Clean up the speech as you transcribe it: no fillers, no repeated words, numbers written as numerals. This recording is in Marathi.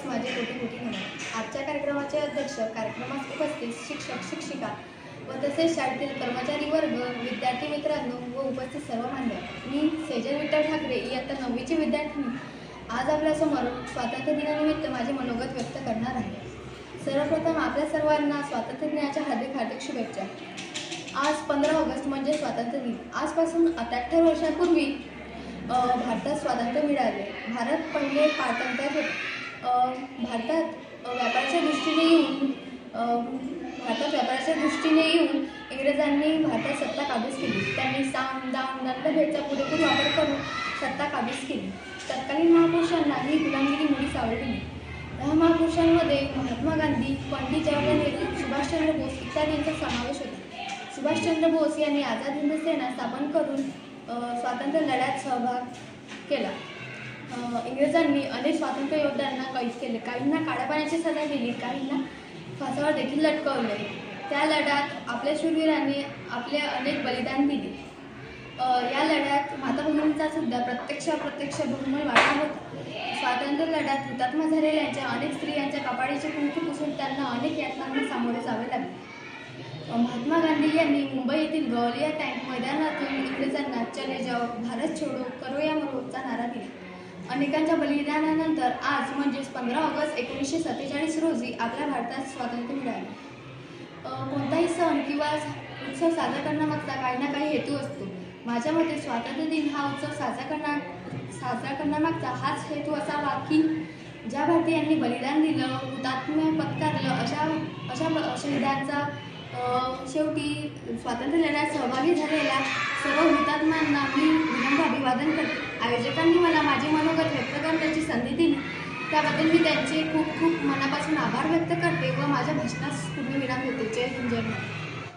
त्यास माझे कोटी कोटी नमन। आजच्या कार्यक्रमाचे अध्यक्ष, कार्यक्रमास उपस्थित शिक्षक शिक्षिका व तसेच शाळेतील कर्मचारी वर्ग, विद्यार्थी मित्रांनो व उपस्थित सर्व मान्यवर, मी सेजल विठ्ठल ठाकरे इयत्ता 9वीची विद्यार्थिनी आज आपल्यासमोर स्वातंत्र्य दिनानिमित्त माझे मनोगत व्यक्त करणार आहे। सर्वप्रथम आपल्या सर्वांना स्वातंत्र्य दिनाच्या हार्दिक हार्दिक शुभेच्छा। आज 15 ऑगस्ट म्हणजे स्वातंत्र्य दिन। आजपासून 78 वर्षांपूर्वी भारतात स्वातंत्र्य मिळाले। भारत पहिले पारतंत्र्यात होते। भारतात व्यापाराच्या दृष्टीने येऊन इंग्रजांनी भारतात सत्ता काबीज केली। त्यांनी साम दाम दंडभेदचा पुरेपूर वापर करून सत्ता काबीज केली। तत्कालीन महापुरुषांना ही गुलामगिरी मुळीच आवडली नाही। या महापुरुषांमध्ये महात्मा गांधी, पंडित जवाहरलाल नेहरू, सुभाषचंद्र बोस इत्यादींचा समावेश होता। सुभाषचंद्र बोस यांनी आझाद हिंद सेना स्थापन करून स्वातंत्र्य लढ्यात सहभाग केला। इंग्रजांनी अनेक स्वातंत्र्य योद्ध्यांना कैद केले, काहींना काळ्या पाण्याची सजा दिली, काहींना फासावर देखील लटकवले। त्या लढ्यात आपल्या शूरवीरांनी आपले अनेक बलिदान दिले। या लढ्यात माताभगिनींचा सुद्धा प्रत्यक्ष अप्रत्यक्ष बहुमोल वाटा होता। स्वातंत्र्य लढ्यात हुतात्मा झालेल्यांच्या अनेक स्त्रियांच्या कपाळीचे कुंकू पुसून त्यांना अनेक यातनांना सामोरे जावे लागले। महात्मा गांधी यांनी मुंबई येथील गवालिया टँक मैदानातून इंग्रजांना चले जाओ, भारत छोडो, करो या मरोचा नारा दिला। अनेकांच्या बलिदानानंतर आज म्हणजेच 15 ऑगस्ट 1947 रोजी आपल्या भारतात स्वातंत्र्य मिळाले। कोणताही सण किंवा उत्सव साजरा करण्यामागचा काही ना काही हेतू असतो। माझ्या मते स्वातंत्र्य दिन हा उत्सव साजरा करण्यामागचा हाच हेतू असावा की ज्या भारतीयांनी बलिदान दिलं, हुतात्म्य पत्करलं अशा शहीदांचा शेवटी स्वातंत्र्य लढ्यात सहभागी झालेल्या सर्व हुतात्म्यांना मी विनम्र अभिवादन करते। आयोजकांनी मला माझे मनोगत व्यक्त करण्याची संधी दिली त्याबद्दल मी त्यांचे खूप खूप मनापासून आभार व्यक्त करते व माझ्या भाषणास पूर्ण विराम देते। जय हिंद, जय भारत।